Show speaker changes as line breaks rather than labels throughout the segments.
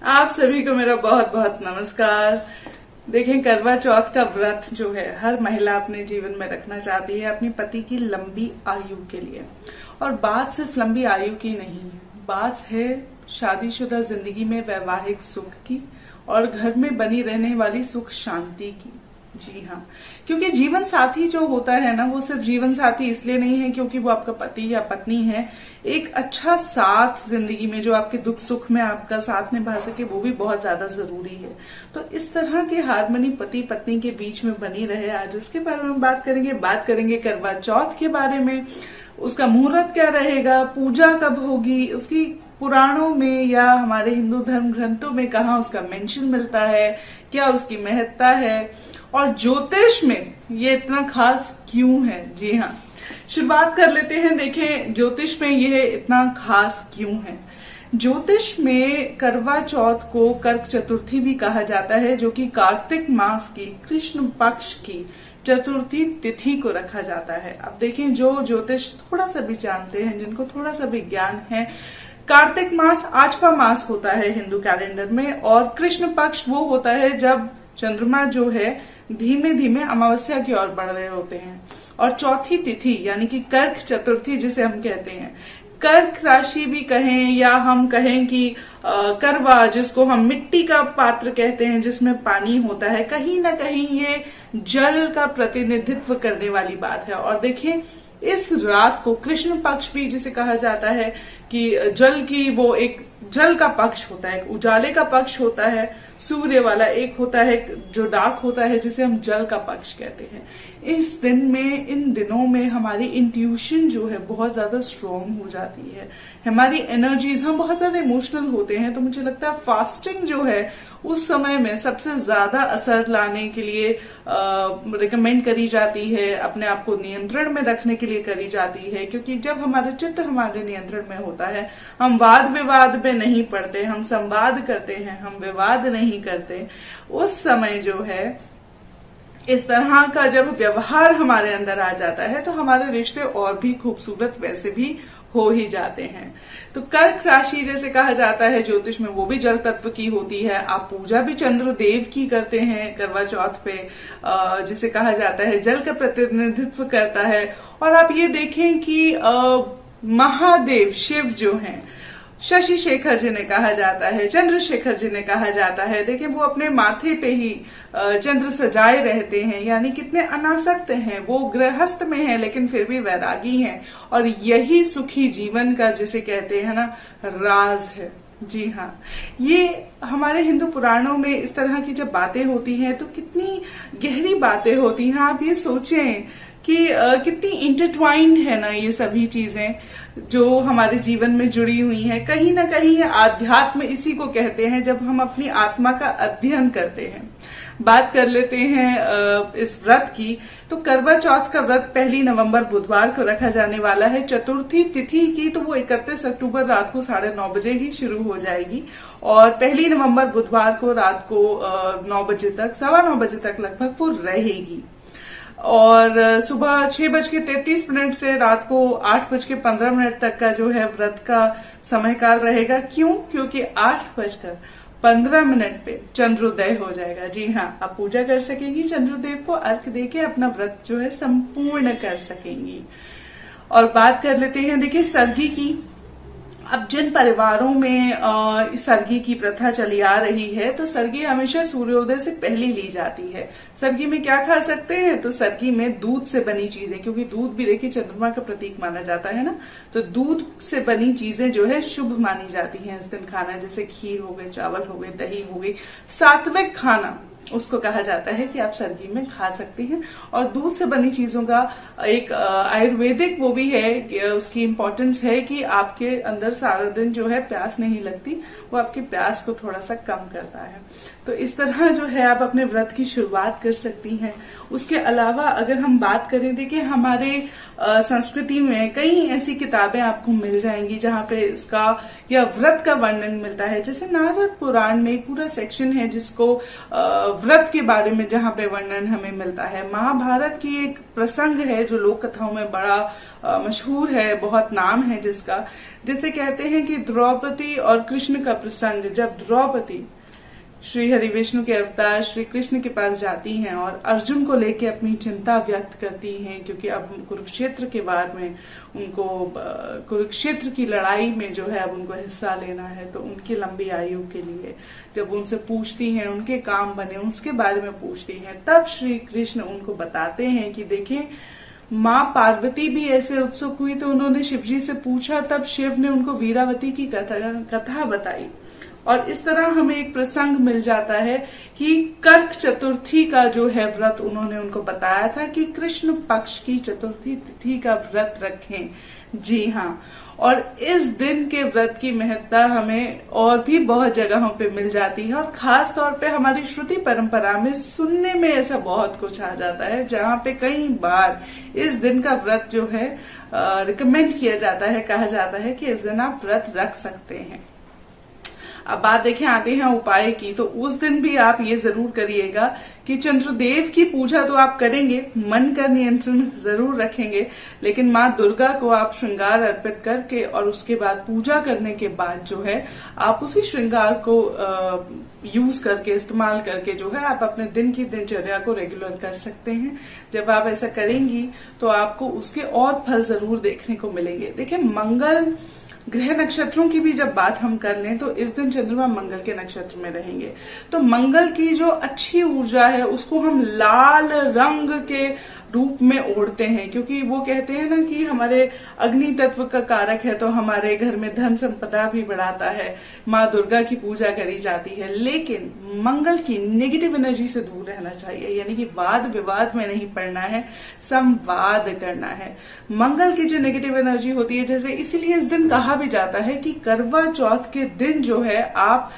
आप सभी को मेरा बहुत बहुत नमस्कार। देखें, करवा चौथ का व्रत जो है हर महिला अपने जीवन में रखना चाहती है अपने पति की लंबी आयु के लिए। और बात सिर्फ लंबी आयु की नहीं है, बात है शादीशुदा जिंदगी में वैवाहिक सुख की और घर में बनी रहने वाली सुख शांति की। जी हाँ, क्योंकि जीवन साथी जो होता है ना, वो सिर्फ जीवन साथी इसलिए नहीं है क्योंकि वो आपका पति या पत्नी है। एक अच्छा साथ जिंदगी में जो आपके दुख सुख में आपका साथ निभा सके, वो भी बहुत ज्यादा जरूरी है। तो इस तरह की हार्मनी पति पत्नी के बीच में बनी रहे, आज उसके बारे में बात करेंगे करवा चौथ के बारे में। उसका मुहूर्त क्या रहेगा, पूजा कब होगी, उसकी पुराणों में या हमारे हिंदू धर्म ग्रंथों में कहाँ उसका मेंशन मिलता है, क्या उसकी महत्ता है, और ज्योतिष में ये इतना खास क्यों है। जी हाँ, शुरुआत कर लेते हैं। देखें, ज्योतिष में ये इतना खास क्यों है। ज्योतिष में करवा चौथ को कर्क चतुर्थी भी कहा जाता है, जो कि कार्तिक मास की कृष्ण पक्ष की चतुर्थी तिथि को रखा जाता है। अब देखें, जो ज्योतिष थोड़ा सा भी जानते हैं, जिनको थोड़ा सा भी ज्ञान है, कार्तिक मास 8वां मास होता है हिंदू कैलेंडर में, और कृष्ण पक्ष वो होता है जब चंद्रमा जो है धीमे धीमे अमावस्या की ओर बढ़ रहे होते हैं। और चौथी तिथि यानी कि कर्क चतुर्थी जिसे हम कहते हैं, कर्क राशि भी कहें या हम कहें कि करवा, जिसको हम मिट्टी का पात्र कहते हैं जिसमें पानी होता है, कहीं ना कहीं ये जल का प्रतिनिधित्व करने वाली बात है। और देखें, इस रात को कृष्ण पक्ष भी जिसे कहा जाता है कि जल की वो एक जल का पक्ष होता है, उजाले का पक्ष होता है, सूर्य वाला एक होता है जो डार्क होता है, जिसे हम जल का पक्ष कहते हैं। इस दिन में, इन दिनों में हमारी इंट्यूशन जो है बहुत ज्यादा स्ट्रांग हो जाती है, हमारी एनर्जीज, हम बहुत ज्यादा इमोशनल होते हैं। तो मुझे लगता है फास्टिंग जो है उस समय में सबसे ज्यादा असर लाने के लिए रिकमेंड करी जाती है, अपने आप को नियंत्रण में रखने के लिए करी जाती है। क्योंकि जब हमारा चित्त हमारे नियंत्रण में होता है, हम वाद विवाद में नहीं पड़ते, हम संवाद करते हैं, हम विवाद नहीं करते। उस समय जो है इस तरह का जब व्यवहार हमारे अंदर आ जाता है तो हमारे रिश्ते और भी खूबसूरत वैसे भी हो ही जाते हैं। तो कर्क राशि जैसे कहा जाता है ज्योतिष में, वो भी जल तत्व की होती है। आप पूजा भी चंद्र देव की करते हैं करवा चौथ पे, जिसे कहा जाता है जल का प्रतिनिधित्व करता है। और आप ये देखें कि महादेव शिव जो हैं, शशि शेखर जी ने कहा जाता है, चंद्रशेखर जी ने कहा जाता है। देखिए, वो अपने माथे पे ही चंद्र सजाए रहते हैं, यानी कितने अनासक्त हैं। वो गृहस्थ में हैं लेकिन फिर भी वैरागी हैं, और यही सुखी जीवन का जिसे कहते हैं ना राज है। जी हाँ, ये हमारे हिंदू पुराणों में इस तरह की जब बातें होती हैं तो कितनी गहरी बातें होती हैं। आप ये सोचें कि कितनी इंटरट्वाइंड है ना ये सभी चीजें जो हमारे जीवन में जुड़ी हुई हैं। कहीं ना कहीं आध्यात्म इसी को कहते हैं जब हम अपनी आत्मा का अध्ययन करते हैं। बात कर लेते हैं इस व्रत की। तो करवा चौथ का व्रत 1 नवंबर बुधवार को रखा जाने वाला है। चतुर्थी तिथि की तो वो 31 अक्टूबर रात को 9:30 बजे ही शुरू हो जाएगी, और 1 नवंबर बुधवार को रात को 9 बजे तक, 9:15 बजे तक लगभग वो रहेगी। और सुबह 6:33 से रात को 8:15 तक का जो है व्रत का समय काल रहेगा। क्यों? क्योंकि 8:15 पे चंद्रोदय हो जाएगा। जी हाँ, आप पूजा कर सकेंगी, चंद्रदेव को अर्घ्य देके अपना व्रत जो है संपूर्ण कर सकेंगी। और बात कर लेते हैं, देखिए, सरगी की। अब जिन परिवारों में सरगी की प्रथा चली आ रही है, तो सरगी हमेशा सूर्योदय से पहले ली जाती है। सरगी में क्या खा सकते हैं? तो सरगी में दूध से बनी चीजें, क्योंकि दूध भी देखिए चंद्रमा का प्रतीक माना जाता है ना, तो दूध से बनी चीजें जो है शुभ मानी जाती हैं इस दिन खाना। जैसे खीर हो गई, चावल हो गए, दही हो गई, सात्विक खाना उसको कहा जाता है कि आप सरगी में खा सकते हैं। और दूध से बनी चीजों का एक आयुर्वेदिक वो भी है कि उसकी इम्पोर्टेंस है कि आपके अंदर सारा दिन जो है प्यास नहीं लगती, वो आपकी प्यास को थोड़ा सा कम करता है। तो इस तरह जो है आप अपने व्रत की शुरुआत कर सकती हैं। उसके अलावा अगर हम बात करें, देखिए, हमारे संस्कृति में कई ऐसी किताबें आपको मिल जाएंगी जहां पे इसका या व्रत का वर्णन मिलता है। जैसे नारद पुराण में एक पूरा सेक्शन है जिसको व्रत के बारे में जहां पे वर्णन हमें मिलता है। महाभारत की एक प्रसंग है जो लोक कथाओं में बड़ा मशहूर है, बहुत नाम है जिसका। जैसे कहते हैं कि द्रौपदी और कृष्ण का प्रसंग, जब द्रौपदी श्री हरि विष्णु के अवतार श्री कृष्ण के पास जाती हैं और अर्जुन को लेके अपनी चिंता व्यक्त करती हैं, क्योंकि अब कुरुक्षेत्र के वार में उनको, कुरुक्षेत्र की लड़ाई में जो है अब उनको हिस्सा लेना है, तो उनकी लंबी आयु के लिए जब उनसे पूछती हैं, उनके काम बने उसके बारे में पूछती हैं, तब श्री कृष्ण उनको बताते हैं कि देखें, माँ पार्वती भी ऐसे उत्सुक हुई तो उन्होंने शिव जी से पूछा, तब शिव ने उनको वीरावती की कथा बताई। और इस तरह हमें एक प्रसंग मिल जाता है कि कर्क चतुर्थी का जो है व्रत उन्होंने उनको बताया था कि कृष्ण पक्ष की चतुर्थी तिथि का व्रत रखें। जी हाँ, और इस दिन के व्रत की महत्ता हमें और भी बहुत जगहों पे मिल जाती है, और खास तौर पे हमारी श्रुति परंपरा में सुनने में ऐसा बहुत कुछ आ जाता है, जहाँ पे कई बार इस दिन का व्रत जो है रिकमेंड किया जाता है, कहा जाता है कि इस दिन आप व्रत रख सकते हैं। अब बात देखें आते हैं उपाय की, तो उस दिन भी आप ये जरूर करिएगा कि चंद्रदेव की पूजा तो आप करेंगे, मन का नियंत्रण जरूर रखेंगे, लेकिन माँ दुर्गा को आप श्रृंगार अर्पित करके और उसके बाद पूजा करने के बाद जो है आप उसी श्रृंगार को यूज करके, इस्तेमाल करके जो है आप अपने दिन की दिनचर्या को रेगुलर कर सकते हैं। जब आप ऐसा करेंगी तो आपको उसके और फल जरूर देखने को मिलेंगे। देखिए, मंगल ग्रह नक्षत्रों की भी जब बात हम कर लें तो इस दिन चंद्रमा मंगल के नक्षत्र में रहेंगे, तो मंगल की जो अच्छी ऊर्जा है उसको हम लाल रंग के रूप में ओढ़ते हैं, क्योंकि वो कहते हैं ना कि हमारे अग्नि तत्व का कारक है, तो हमारे घर में धन संपदा भी बढ़ाता है, माँ दुर्गा की पूजा करी जाती है। लेकिन मंगल की नेगेटिव एनर्जी से दूर रहना चाहिए, यानी कि वाद विवाद में नहीं पड़ना है, संवाद करना है। मंगल की जो नेगेटिव एनर्जी होती है, जैसे इसीलिए इस दिन कहा भी जाता है कि करवा चौथ के दिन जो है आप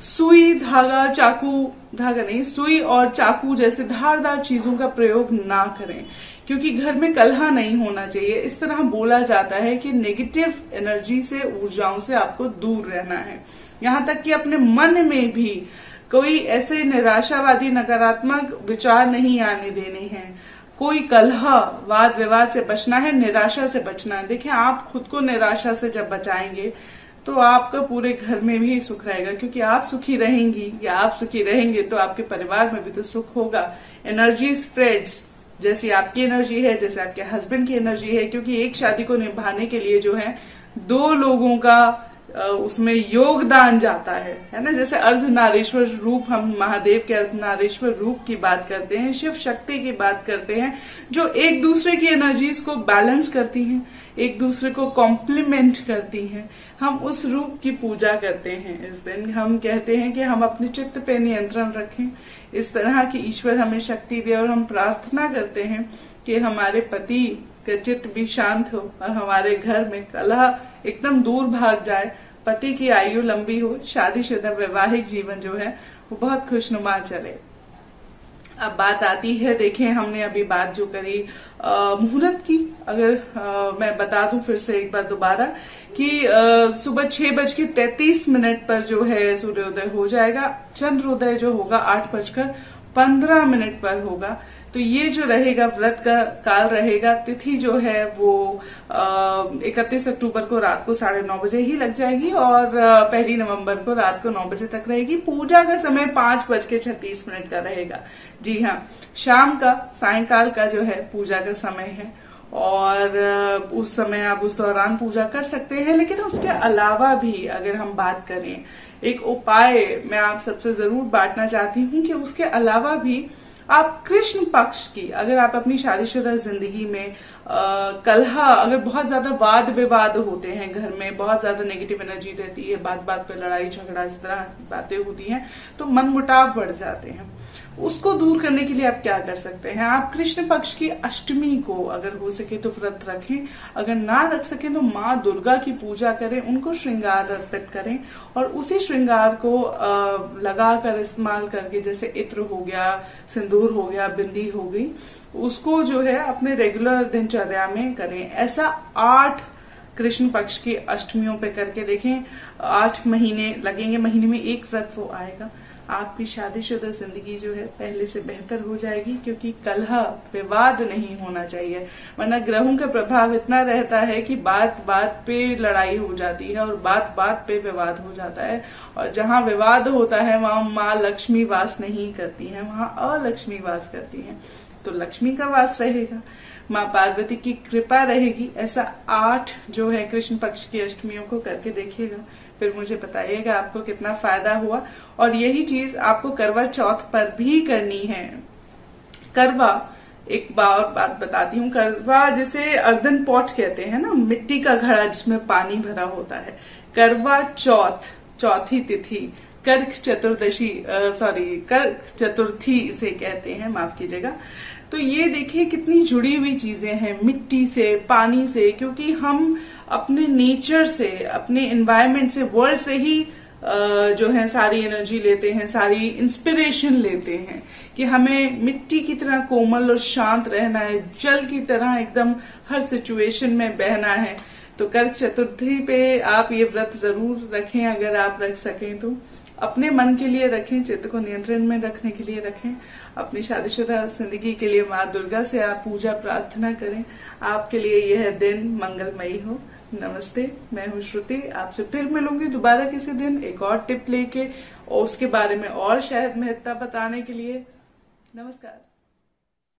सुई, धागा, चाकू, धागा नहीं, सुई और चाकू जैसे धारदार चीजों का प्रयोग ना करें, क्योंकि घर में कलह नहीं होना चाहिए। इस तरह बोला जाता है कि नेगेटिव एनर्जी से, ऊर्जाओं से आपको दूर रहना है। यहाँ तक कि अपने मन में भी कोई ऐसे निराशावादी नकारात्मक विचार नहीं आने देने हैं, कोई कलह, वाद विवाद से बचना है, निराशा से बचना है। देखिए, आप खुद को निराशा से जब बचाएंगे तो आपका पूरे घर में भी सुख रहेगा, क्योंकि आप सुखी रहेंगी या आप सुखी रहेंगे तो आपके परिवार में भी तो सुख होगा। एनर्जी स्प्रेड्स, जैसी आपकी एनर्जी है, जैसे आपके हस्बैंड की एनर्जी है, क्योंकि एक शादी को निभाने के लिए जो है 2 लोगों का उसमें योगदान जाता है ना। जैसे अर्धनारीश्वर रूप, हम महादेव के अर्धनारीश्वर रूप की बात करते हैं, शिव शक्ति की बात करते हैं, जो एक दूसरे की एनर्जीज को बैलेंस करती हैं, एक दूसरे को कॉम्प्लीमेंट करती हैं। हम उस रूप की पूजा करते हैं इस दिन। हम कहते हैं कि हम अपने चित्त पे नियंत्रण रखें, इस तरह की ईश्वर हमें शक्ति दे, और हम प्रार्थना करते हैं कि हमारे पति का चित्त भी शांत हो और हमारे घर में कलह एकदम दूर भाग जाए, पति की आयु लंबी हो, शादीशुदा वैवाहिक जीवन जो है वो बहुत खुशनुमा चले। अब बात आती है, देखें हमने अभी बात जो करी मुहूर्त की, अगर मैं बता दूं फिर से एक बार दोबारा कि सुबह 6:33 पर जो है सूर्योदय हो जाएगा, चंद्रोदय जो होगा 8:15 पर होगा। तो ये जो रहेगा व्रत का काल रहेगा, तिथि जो है वो 31 अक्टूबर को रात को 9:30 बजे ही लग जाएगी और 1 नवंबर को रात को 9 बजे तक रहेगी। पूजा का समय 5:36 का रहेगा। जी हाँ, शाम का, सायंकाल का जो है पूजा का समय है, और उस समय आप उस दौरान पूजा कर सकते हैं। लेकिन उसके अलावा भी अगर हम बात करें, एक उपाय मैं आप सबसे जरूर बांटना चाहती हूँ कि उसके अलावा भी आप कृष्ण पक्ष की, अगर आप अपनी शादीशुदा जिंदगी में कलह, अगर बहुत ज्यादा वाद विवाद होते हैं घर में, बहुत ज्यादा नेगेटिव एनर्जी रहती है, बात बात पे लड़ाई झगड़ा, इस तरह बातें होती हैं, तो मनमुटाव बढ़ जाते हैं, उसको दूर करने के लिए आप क्या कर सकते हैं? आप कृष्ण पक्ष की अष्टमी को अगर हो सके तो व्रत रखें, अगर ना रख सके तो माँ दुर्गा की पूजा करें, उनको श्रृंगार अर्पित करें, और उसी श्रृंगार को लगाकर, इस्तेमाल करके, जैसे इत्र हो गया, सिंदूर हो गया, बिंदी हो गई, उसको जो है अपने रेगुलर दिनचर्या में करें। ऐसा 8 कृष्ण पक्ष की अष्टमियों पे करके देखें। 8 महीने लगेंगे, महीने में एक व्रत वो आएगा। आपकी शादीशुदा जिंदगी जो है पहले से बेहतर हो जाएगी, क्योंकि कलह विवाद नहीं होना चाहिए। वरना ग्रहों का प्रभाव इतना रहता है कि बात बात पे लड़ाई हो जाती है और बात बात पे विवाद हो जाता है, और जहां विवाद होता है वहां माँ लक्ष्मी वास नहीं करती है, वहां अलक्ष्मी वास करती है। तो लक्ष्मी का वास रहेगा, माँ पार्वती की कृपा रहेगी। ऐसा 8 जो है कृष्ण पक्ष की अष्टमियों को करके देखिएगा, फिर मुझे बताइएगा आपको कितना फायदा हुआ। और यही चीज आपको करवा चौथ पर भी करनी है। करवा, एक बात बताती हूँ, करवा जिसे अर्दन पॉट कहते हैं ना, मिट्टी का घड़ा जिसमें पानी भरा होता है। करवा चौथ, चौथी तिथि, कर्क चतुर्दशी कर्क चतुर्थी इसे कहते हैं, माफ कीजिएगा। तो ये देखिए कितनी जुड़ी हुई चीजें हैं मिट्टी से, पानी से, क्योंकि हम अपने नेचर से, अपने एनवायरनमेंट से, वर्ल्ड से ही जो है सारी एनर्जी लेते हैं, सारी इंस्पिरेशन लेते हैं कि हमें मिट्टी की तरह कोमल और शांत रहना है, जल की तरह एकदम हर सिचुएशन में बहना है। तो कर्क चतुर्थी पे आप ये व्रत जरूर रखें, अगर आप रख सकें तो। अपने मन के लिए रखें, चित्त को नियंत्रण में रखने के लिए रखें, अपनी शादीशुदा जिंदगी के लिए माँ दुर्गा से आप पूजा प्रार्थना करें। आपके लिए यह दिन मंगलमयी हो। नमस्ते, मैं हूँ श्रुति, आपसे फिर मिलूंगी दोबारा किसी दिन एक और टिप लेके, और उसके बारे में और शायद महत्ता बताने के लिए। नमस्कार।